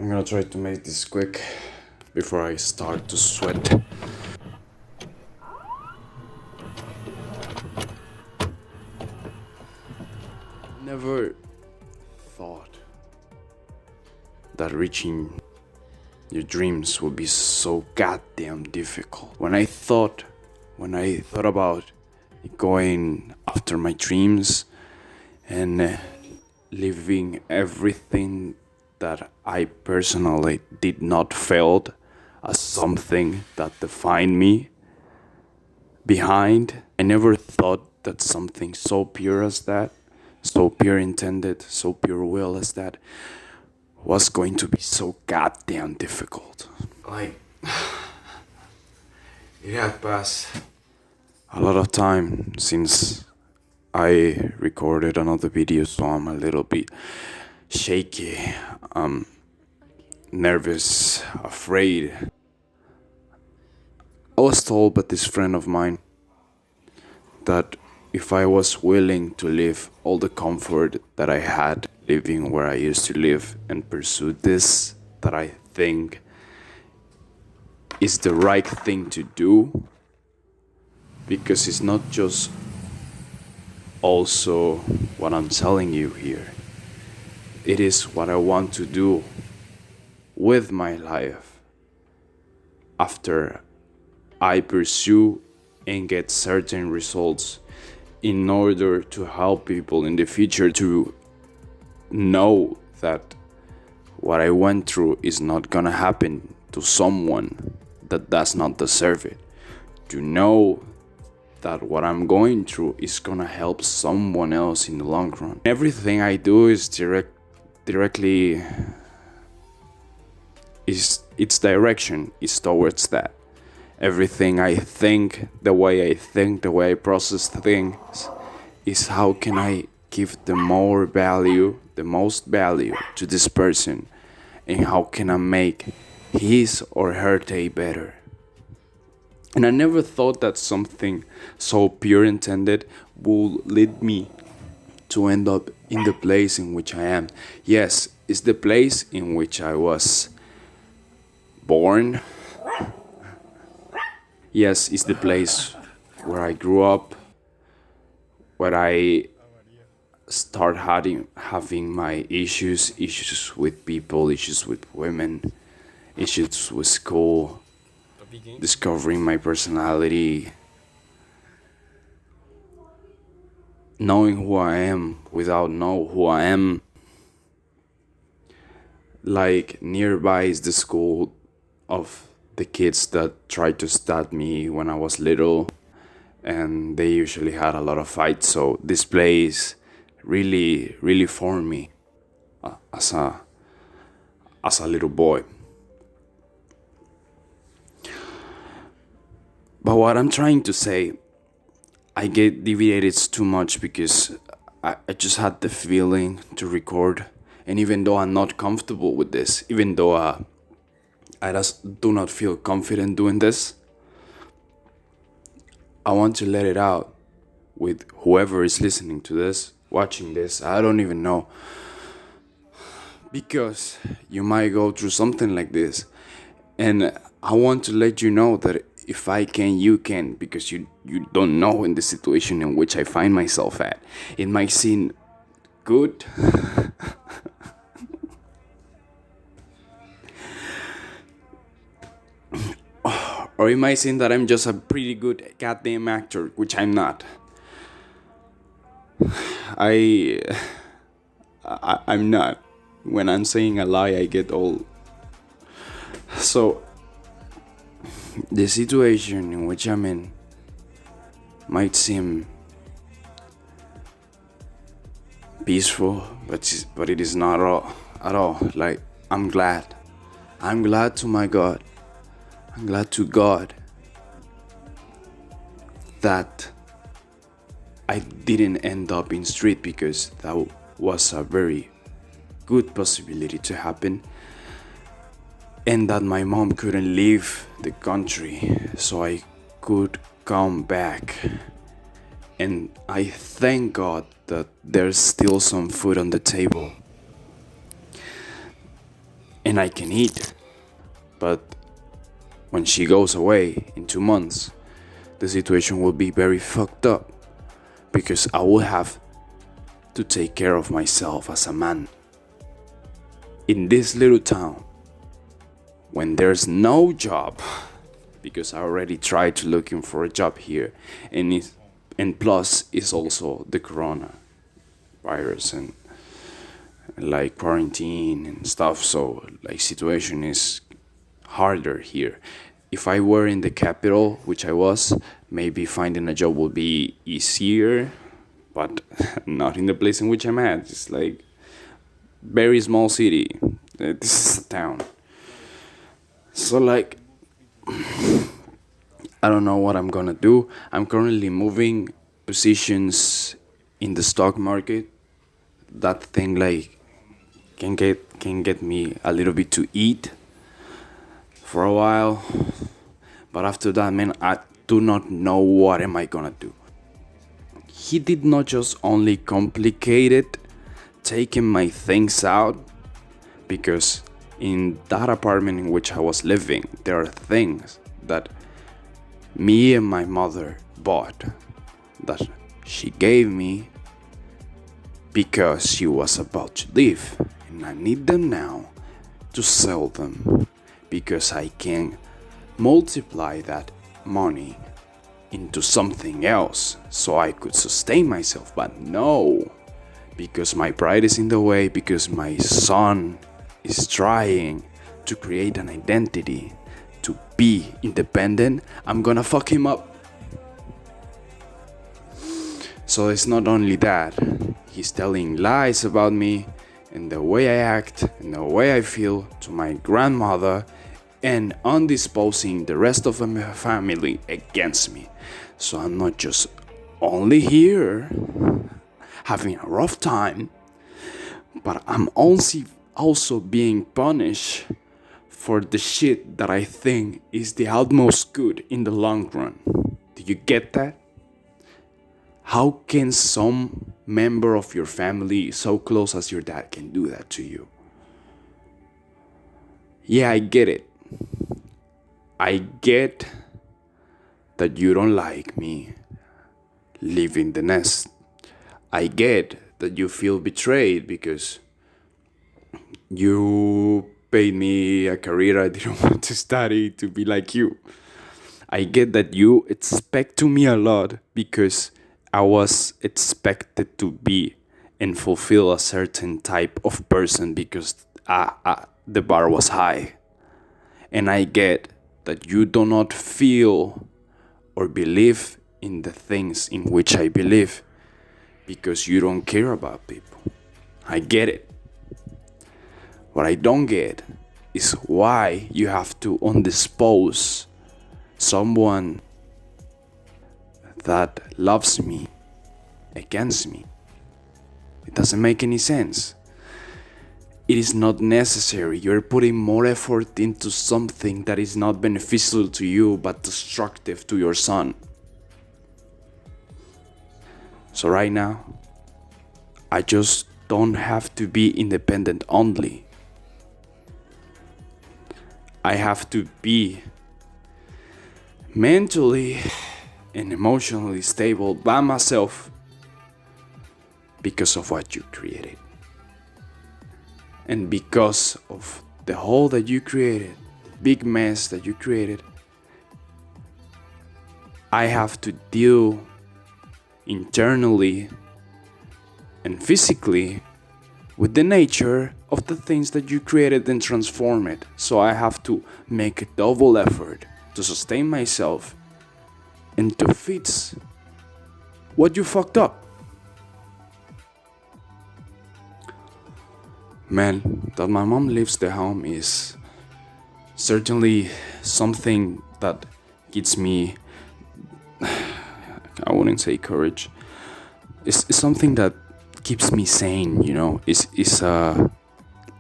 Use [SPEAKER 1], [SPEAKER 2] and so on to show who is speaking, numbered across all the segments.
[SPEAKER 1] I'm gonna try to make this quick before I start to sweat. Never thought that reaching your dreams would be so goddamn difficult. When I thought about going after my dreams and leaving everything that I personally did not felt as something that defined me behind, I never thought that something so pure as that, so pure intended, so pure will as that, was going to be so goddamn difficult. Like, it had passed a lot of time since I recorded another video, so I'm a little bit shaky, nervous, afraid. I was told by this friend of mine that if I was willing to leave all the comfort that I had living where I used to live and pursue this that I think is the right thing to do, because it's not just also what I'm telling you here, it is what I want to do with my life after I pursue and get certain results, in order to help people in the future to know that what I went through is not gonna happen to someone that does not deserve it. To know that what I'm going through is gonna help someone else in the long run. Everything I do is directly its direction is towards that. Everything I think, the way I process things, is how can I give the most value to this person, and how can I make his or her day better. And I never thought that something so pure intended would lead me to end up in the place in which I am. Yes, it's the place in which I was born. Yes, it's the place where I grew up, where I start having my issues with people, issues with women, issues with school, discovering my personality, knowing who I am without know who I am. Like, nearby is the school of the kids that tried to stab me when I was little, and they usually had a lot of fights, so this place really formed me as a little boy. But what I'm trying to say, I get deviated too much because I just had the feeling to record, and even though I'm not comfortable with this, even though I just do not feel confident doing this, I want to let it out with whoever is listening to this, watching this. I don't even know, because you might go through something like this, and I want to let you know that if I can, you can, because you don't know in the situation in which I find myself at. It might seem good or it might seem that I'm just a pretty good goddamn actor, which I'm not. I'm not. When I'm saying a lie, I get all. So, the situation in which I'm in might seem peaceful, but it is not at all. Like, I'm glad to my God. I'm glad to God that I didn't end up in street, because that was a very good possibility to happen, and that my mom couldn't leave the country, so I could come back. And I thank God that there's still some food on the table. and I can eat. But when she goes away in 2 months, the situation will be very fucked up because I will have to take care of myself as a man. In this little town, when there's no job, because I already tried to looking for a job here, and plus is also the corona virus and like quarantine and stuff, so like situation is harder here. If I were in the capital, which I was, maybe finding a job would be easier, but not in the place in which I'm at. It's like very small city. This is a town. So like I don't know what I'm gonna do. I'm currently moving positions in the stock market. That thing like can get me a little bit to eat for a while. But after that, man, I do not know what am I gonna do. He did not just only complicate it, taking my things out, because in that apartment in which I was living, there are things that me and my mother bought that she gave me because she was about to leave, and I need them now to sell them because I can multiply that money into something else so I could sustain myself. But no, because my pride is in the way, because my son is trying to create an identity to be independent, I'm gonna fuck him up. So it's not only that, he's telling lies about me and the way I act and the way I feel to my grandmother and undisposing the rest of my family against me. So I'm not just only here having a rough time, but I'm also being punished for the shit that I think is the utmost good in the long run. Do you get that? How can some member of your family so close as your dad can do that to you? Yeah, I get it. I get that you don't like me leaving the nest. I get that you feel betrayed because you paid me a career I didn't want to study to be like you. I get that you expect to me a lot because I was expected to be and fulfill a certain type of person because the bar was high. And I get that you do not feel or believe in the things in which I believe because you don't care about people. I get it. What I don't get is why you have to undispose someone that loves me against me. It doesn't make any sense. It is not necessary. You're putting more effort into something that is not beneficial to you but destructive to your son. So right now, I just don't have to be independent only. I have to be mentally and emotionally stable by myself because of what you created. And because of the hole that you created, the big mess that you created, I have to deal internally and physically with the nature of the things that you created and transform it. So I have to make a double effort to sustain myself and to fix what you fucked up. Man, that my mom leaves the home is certainly something that gives me, I wouldn't say courage. It's something that keeps me sane, you know. It's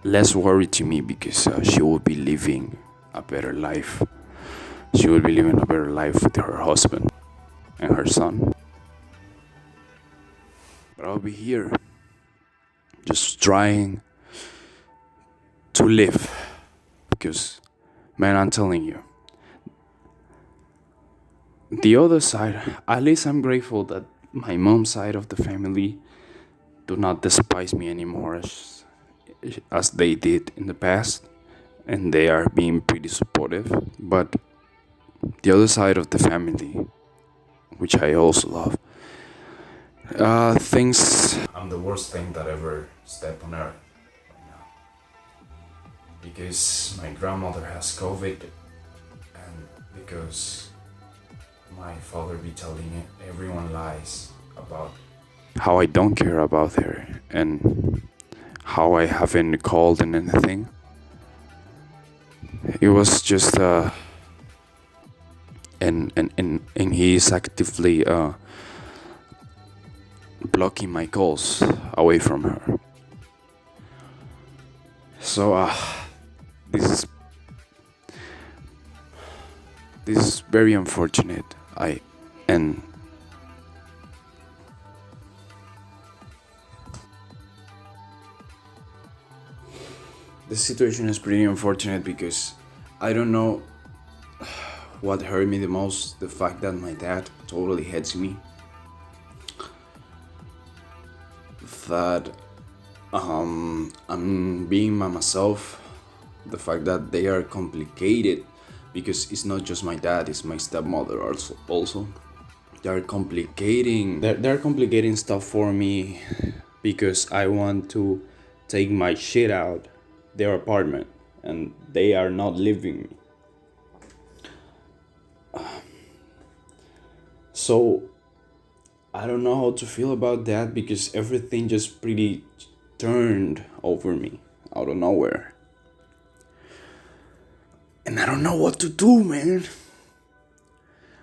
[SPEAKER 1] less worry to me because she will be living a better life. She will be living a better life with her husband and her son. But I'll be here, just trying to live. because, man, I'm telling you, the other side, at least I'm grateful that my mom's side of the family do not despise me anymore as they did in the past, and they are being pretty supportive. But the other side of the family, which I also love, thinks I'm the worst thing that ever stepped on earth right now. Because my grandmother has COVID, and because my father be telling everyone lies about how I don't care about her and how I haven't called and anything. It was just and he is actively blocking my calls away from her. So this is this is very unfortunate. And the situation is pretty unfortunate because I don't know what hurt me the most, the fact that my dad totally hates me. That I'm being by myself. The fact that they are complicated because it's not just my dad, it's my stepmother also. They're complicating stuff for me because I want to take my shit out their apartment and they are not leaving me. So I don't know how to feel about that because everything just pretty turned over me out of nowhere. And I don't know what to do, man.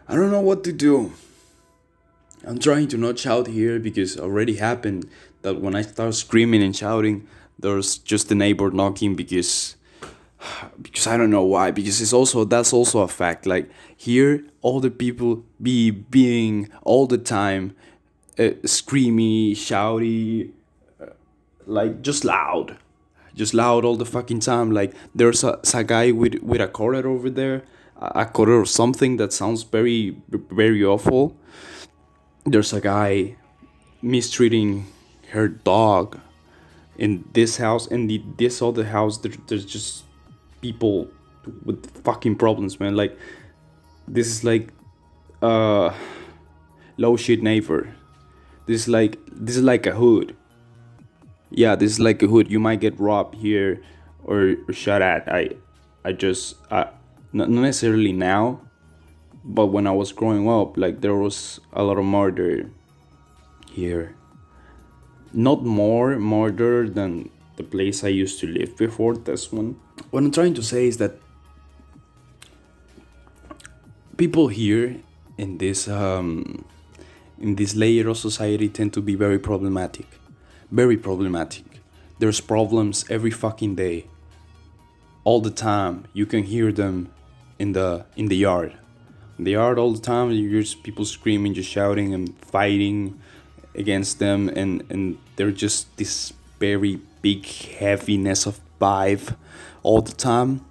[SPEAKER 1] I don't know what to do. I'm trying to not shout here because it already happened that when I start screaming and shouting, there's just the neighbor knocking because I don't know why. Because that's also a fact. Like here, all the people being all the time, screamy, shouty, like just loud all the fucking time. Like there's a guy with a quarter over there, a quarter or something that sounds very awful. There's a guy mistreating her dog in this house, and this other house there's just people with fucking problems, man. Like this is uh low shit neighbor. This is like a hood. Yeah, this is like a hood. You might get robbed here or shot at. I just not necessarily now, but when I was growing up, like there was a lot of murder here. Not more murder than the place I used to live before this one. What I'm trying to say is that people here in this layer of society tend to be very problematic. Very problematic. There's problems every fucking day. All the time. You can hear them in the yard. In the yard all the time, you hear people screaming, just shouting and fighting against them, and they're just this very big heaviness of vibe all the time.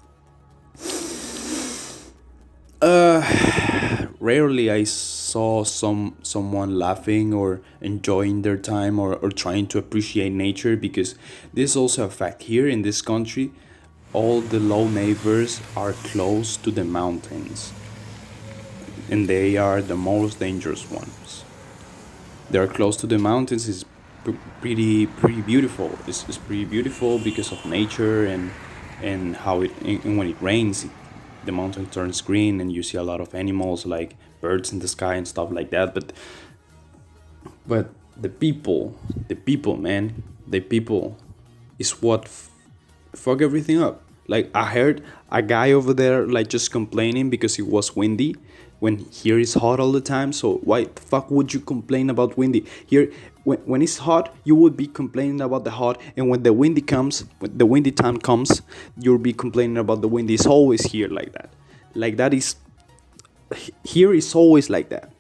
[SPEAKER 1] Rarely I saw someone laughing or enjoying their time or trying to appreciate nature, because this is also a fact here in this country. All the low neighbors are close to the mountains, and they are the most dangerous ones. They are close to the mountains. Is pretty beautiful. It's pretty beautiful because of nature and how and when it rains, the mountain turns green and you see a lot of animals like birds in the sky and stuff like that. But the people, man, the people is what fuck everything up. Like I heard a guy over there like just complaining because it was windy when here is hot all the time. So why the fuck would you complain about windy? Here when it's hot, you would be complaining about the hot, and when the windy time comes, you'll be complaining about the wind. It's always here like that. Like that is here is always like that.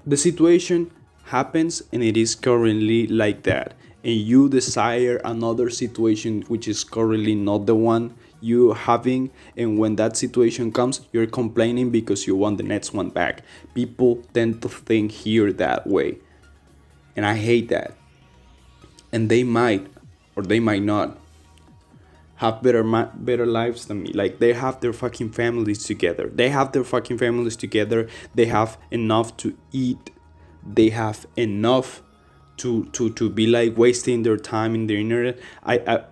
[SPEAKER 1] The situation happens and it is currently like that, and you desire another situation which is currently not the one you having, and when that situation comes you're complaining because you want the next one back. People tend to think here that way, and I hate that. And they might, or they might not, have better lives than me. Like, they have their fucking families together. They have enough to eat. They have enough to be like wasting their time in the internet. I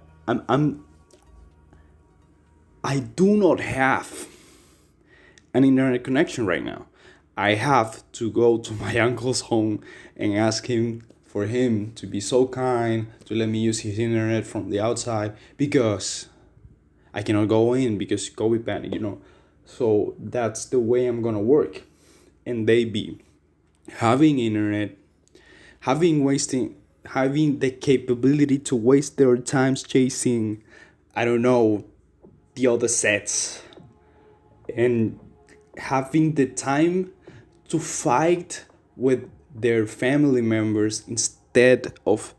[SPEAKER 1] do not have an internet connection right now. I have to go to my uncle's home and ask him for him to be so kind to let me use his internet from the outside, because I cannot go in because COVID panic, So that's the way I'm gonna work. And they be having internet, having the capability to waste their times chasing, I don't know, the other sets, and having the time to fight with their family members instead of,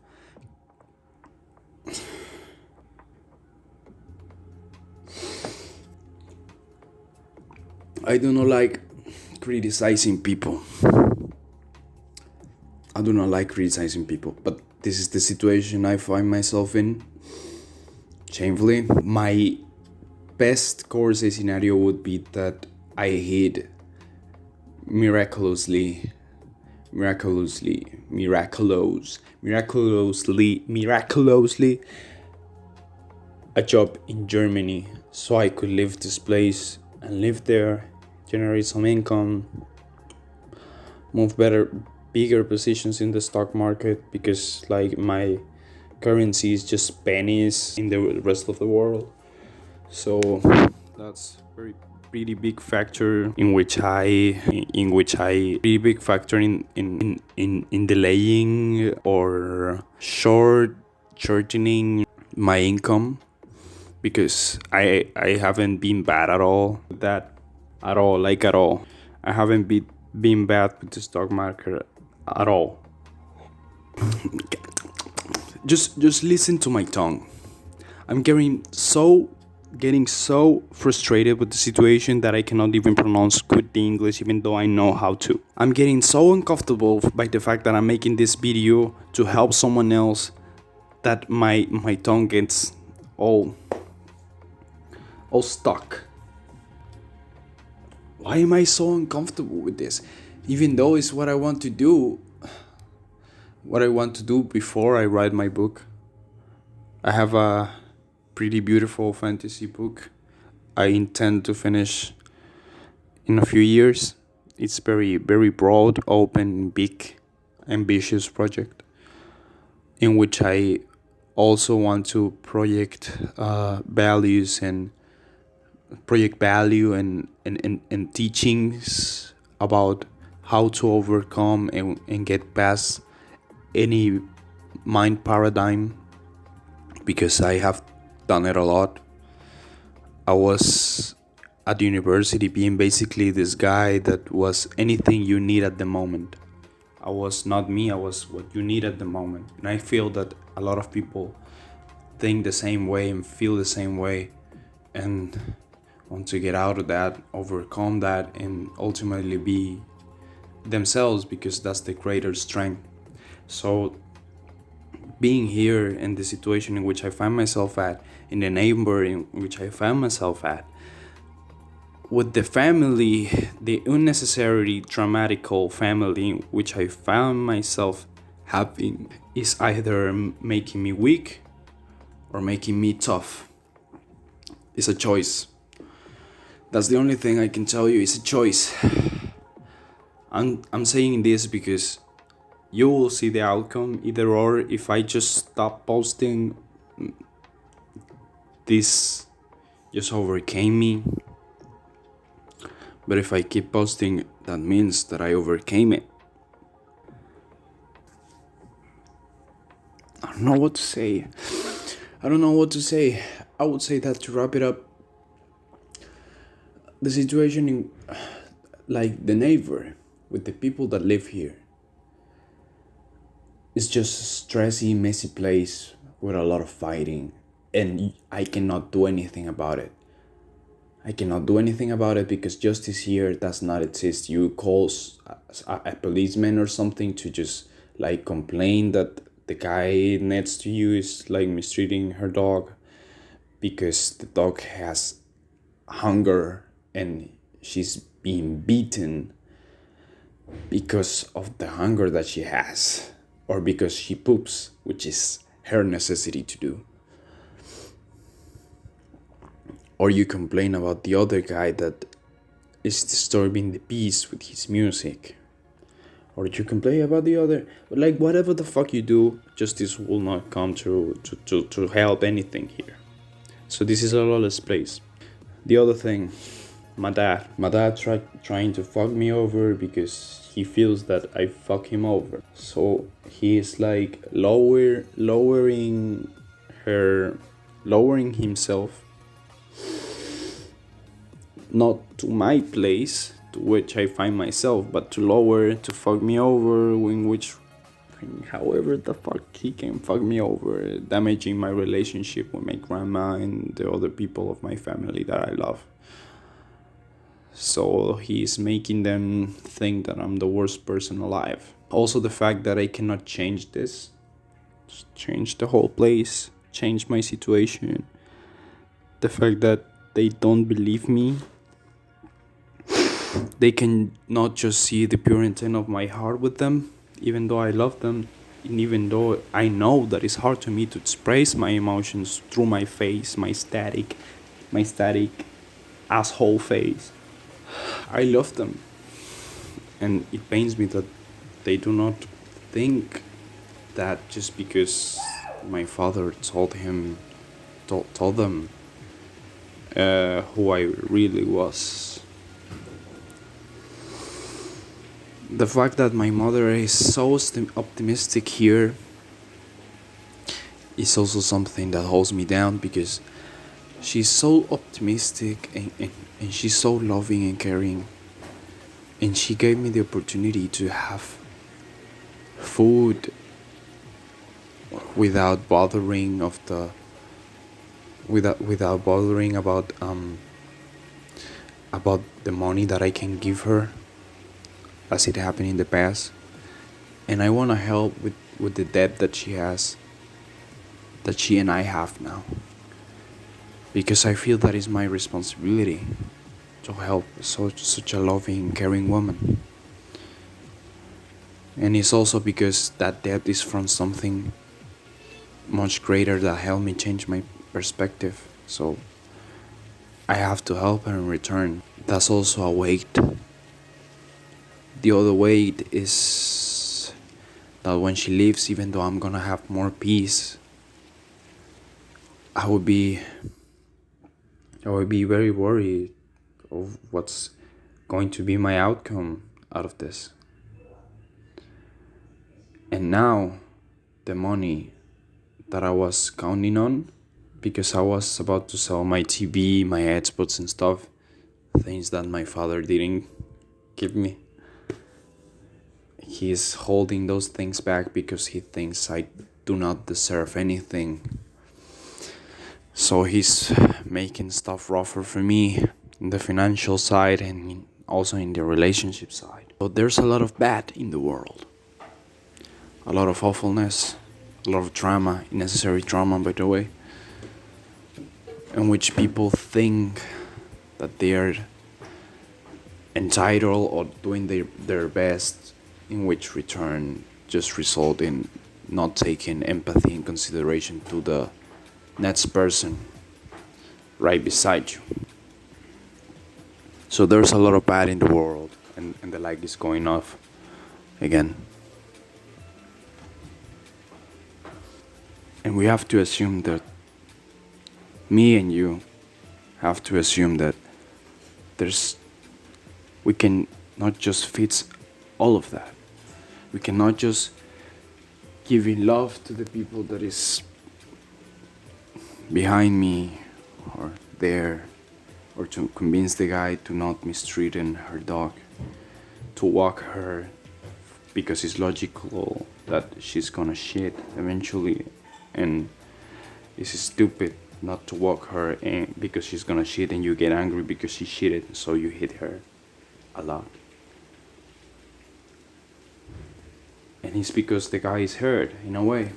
[SPEAKER 1] I do not like criticizing people. But this is the situation I find myself in. Shamefully, my best course scenario would be that I hit miraculously a job in Germany, so I could leave this place and live there, generate some income, move bigger positions in the stock market, because like my currency is just pennies in the rest of the world. So that's pretty big factor in delaying or shortening my income, because I haven't been bad at all with that, at all. I haven't been bad with the stock market at all. Just listen to my tongue. I'm getting so frustrated with the situation that I cannot even pronounce good the English, even though I know how to. I'm getting so uncomfortable by the fact that I'm making this video to help someone else, that my tongue gets all stuck. Why am I so uncomfortable with this? Even though it's what I want to do. What I want to do before I write my book. I have a pretty beautiful fantasy book I intend to finish in a few years. It's very, very broad, open, big, ambitious project, in which I also want to project values and project value and teachings about how to overcome and get past any mind paradigm, because I have done it a lot. I was at university being basically this guy that was anything you need at the moment. I was not me, I was what you need at the moment. And I feel that a lot of people think the same way and feel the same way, and want to get out of that, overcome that, and ultimately be themselves, because that's the greater strength. So being here in the situation in which I find myself at, in the neighborhood in which I find myself at, with the family, the unnecessarily dramatical family in which I found myself having, is either making me weak or making me tough. It's a choice. That's the only thing I can tell you. It's a choice. I'm saying this because you will see the outcome either or. If I just stop posting, this just overcame me. But if I keep posting, that means that I overcame it. I don't know what to say. I would say that, to wrap it up, the situation in, like, the neighbor with the people that live here, It's just a stressy, messy place with a lot of fighting, and I cannot do anything about it. I cannot do anything about it because justice here does not exist. You call a policeman or something to just like complain that the guy next to you is like mistreating her dog because the dog has hunger and she's being beaten because of the hunger that she has, or because she poops, which is her necessity to do. Or you complain about the other guy that is disturbing the peace with his music. Or you complain about the other, like whatever the fuck you do, justice will not come to help anything here. So this is a lawless place. The other thing, my dad trying to fuck me over because he feels that I fuck him over. So he is like lowering himself, not to my place to which I find myself, but to fuck me over, in which however the fuck he can fuck me over, damaging my relationship with my grandma and the other people of my family that I love. So he's making them think that I'm the worst person alive. Also, the fact that I cannot change this, change the whole place, change my situation. The fact that they don't believe me. They can not just see the pure intent of my heart with them, even though I love them, and even though I know that it's hard to me to express my emotions through my face, my static asshole face. I love them, and it pains me that they do not think that just because my father told them who I really was. The fact that my mother is so optimistic here is also something that holds me down, because she's so optimistic and she's so loving and caring, and she gave me the opportunity to have food without bothering of the without bothering about the money that I can give her, as it happened in the past. And I want to help with the debt that she has, that she and I have now, because I feel that is my responsibility to help such a loving, caring woman. And it's also because that debt is from something much greater that helped me change my perspective. So I have to help her in return. That's also a weight. The other weight is that when she leaves, even though I'm gonna have more peace, I would be very worried of what's going to be my outcome out of this. And now, the money that I was counting on, because I was about to sell my TV, my Xbox and stuff, things that my father didn't give me. He's holding those things back because he thinks I do not deserve anything. So he's making stuff rougher for me in the financial side and also in the relationship side. So there's a lot of bad in the world. A lot of awfulness, a lot of drama, unnecessary drama, by the way, in which people think that they are entitled or doing their best, in which return just result in not taking empathy and consideration to the next person right beside you. So there's a lot of bad in the world, and the light is going off again. And we have to assume that, me and you have to assume that we can not just fix all of that. We cannot just giving love to the people that is behind me or there, or to convince the guy to not mistreat her dog, to walk her because it's logical that she's gonna shit eventually, and it's stupid not to walk her in because she's gonna shit and you get angry because she shitted, so you hit her a lot. And it's because the guy is hurt in a way.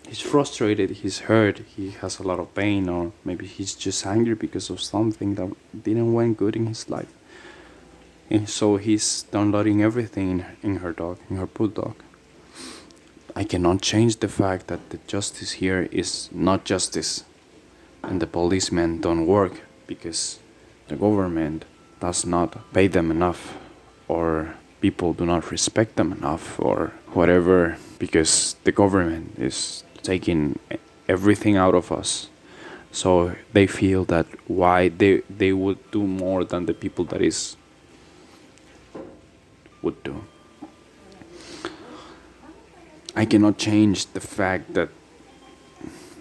[SPEAKER 1] He's frustrated, he's hurt, he has a lot of pain, or maybe he's just angry because of something that didn't went good in his life. And so he's downloading everything in her dog, in her bulldog. I cannot change the fact that the justice here is not justice, and the policemen don't work because the government does not pay them enough, or people do not respect them enough, or whatever, because the government is taking everything out of us. So they feel that why they would do more than the people that is would do. I cannot change the fact that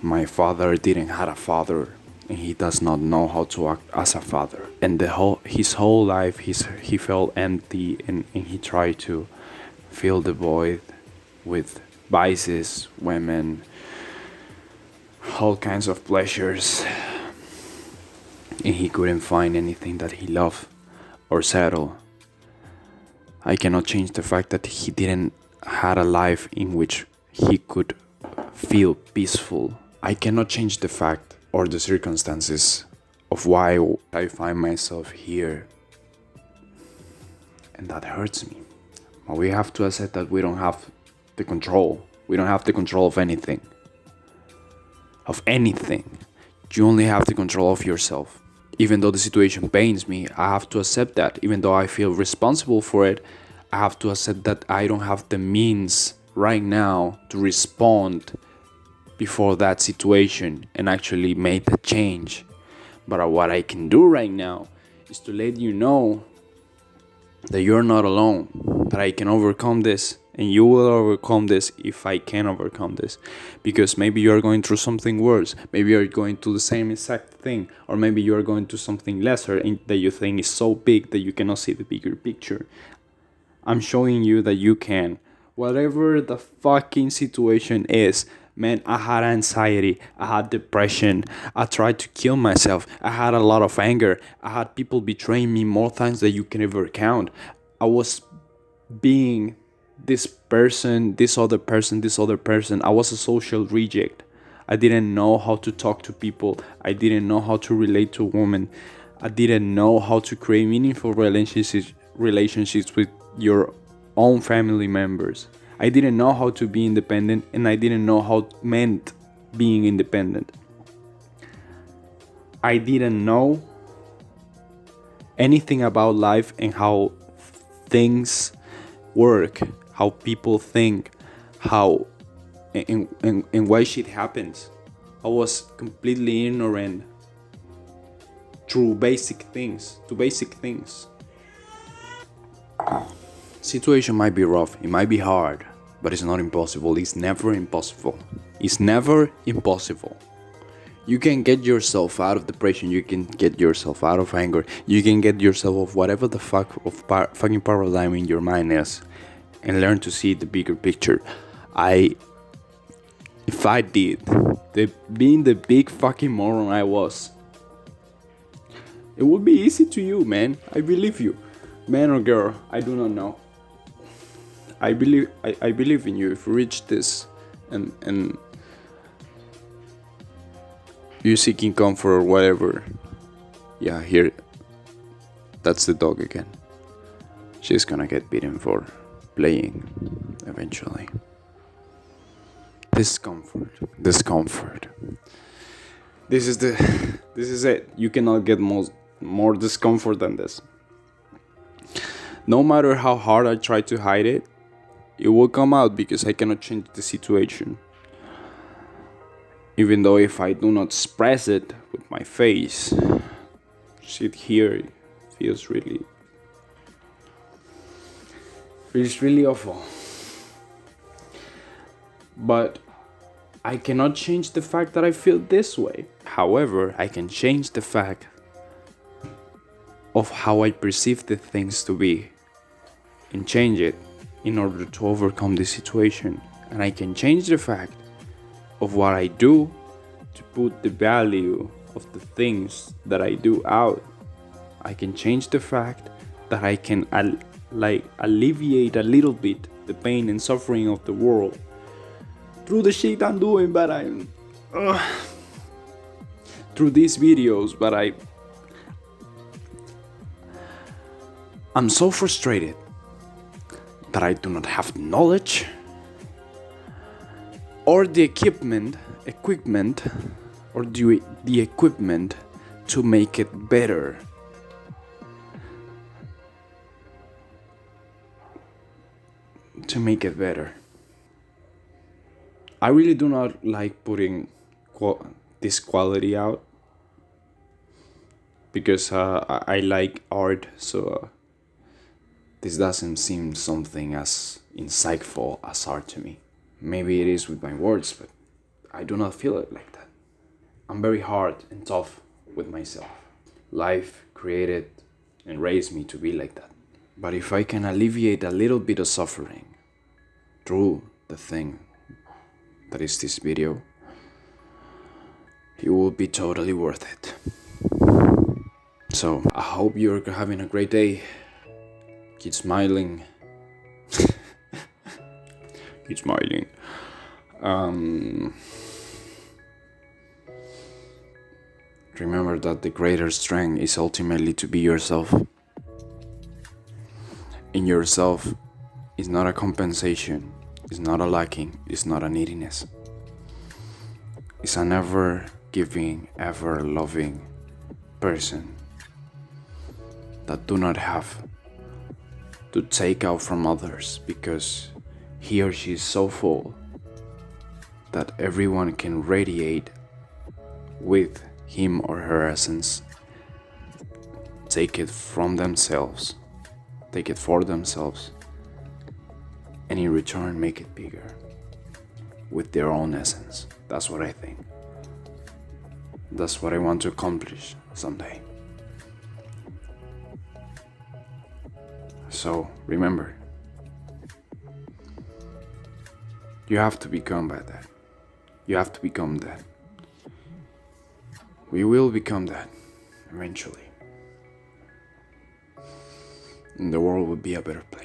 [SPEAKER 1] my father didn't have a father, and he does not know how to act as a father. And his whole life he felt empty, and he tried to fill the void with vices, women, all kinds of pleasures, and he couldn't find anything that he loved or settle. I cannot change the fact that he didn't had a life in which he could feel peaceful. I cannot change the fact or the circumstances of why I find myself here, and that hurts me. But we have to accept that we don't have the control. We don't have the control of anything. Of anything. You only have the control of yourself. Even though the situation pains me, I have to accept that. Even though I feel responsible for it, I have to accept that I don't have the means right now to respond before that situation and actually make a change. But what I can do right now is to let you know that you're not alone, that I can overcome this, and you will overcome this if I can overcome this. Because maybe you're going through something worse, maybe you're going through the same exact thing, or maybe you're going through something lesser that you think is so big that you cannot see the bigger picture. I'm showing you that you can. Whatever the fucking situation is, man, I had anxiety, I had depression, I tried to kill myself, I had a lot of anger, I had people betraying me more times than you can ever count. I was being this person, this other person, this other person. I was a social reject. I didn't know how to talk to people. I didn't know how to relate to women. I didn't know how to create meaningful relationships with your own family members. I didn't know how to be independent, and I didn't know how it meant being independent. I didn't know anything about life and how things work, how people think, how and why shit happens. I was completely ignorant to basic things. Situation might be rough, it might be hard, but it's not impossible. It's never impossible. It's never impossible. You can get yourself out of depression, you can get yourself out of anger, you can get yourself of whatever the fucking paradigm in your mind is, and learn to see the bigger picture. If I did, being the big fucking moron I was, it would be easy to you, man. I believe you. Man or girl, I do not know. I believe in you. If you reach this and you're seeking comfort or whatever, yeah, here, that's the dog again. She's gonna get beaten for playing eventually. Discomfort. This is it. You cannot get more discomfort than this. No matter how hard I try to hide it, it will come out because I cannot change the situation. Even though if I do not express it with my face, shit here feels really awful. But I cannot change the fact that I feel this way. However, I can change the fact of how I perceive the things to be and change it in order to overcome the situation. And I can change the fact of what I do to put the value of the things that I do out. I can change the fact that I can alleviate a little bit the pain and suffering of the world through the shit I'm doing, but I'm through these videos, but I'm so frustrated that I do not have the knowledge or the equipment or the equipment to make it better. I really do not like putting this quality out because I like art, so this doesn't seem something as insightful as art to me. Maybe it is with my words, but I do not feel it like that. I'm very hard and tough with myself. Life created and raised me to be like that. But if I can alleviate a little bit of suffering through the thing that is this video, it will be totally worth it. So I hope you're having a great day. Keep smiling. Keep smiling. Remember that the greater strength is ultimately to be yourself. And yourself is not a compensation, it's not a lacking, it's not a neediness. It's an ever giving, ever loving person that do not have to take out from others because he or she is so full that everyone can radiate with him or her essence, take it from themselves, take it for themselves, and in return make it bigger with their own essence. That's what I think. That's what I want to accomplish someday. So remember, you have to become that. You have to become that. We will become that eventually. And the world will be a better place.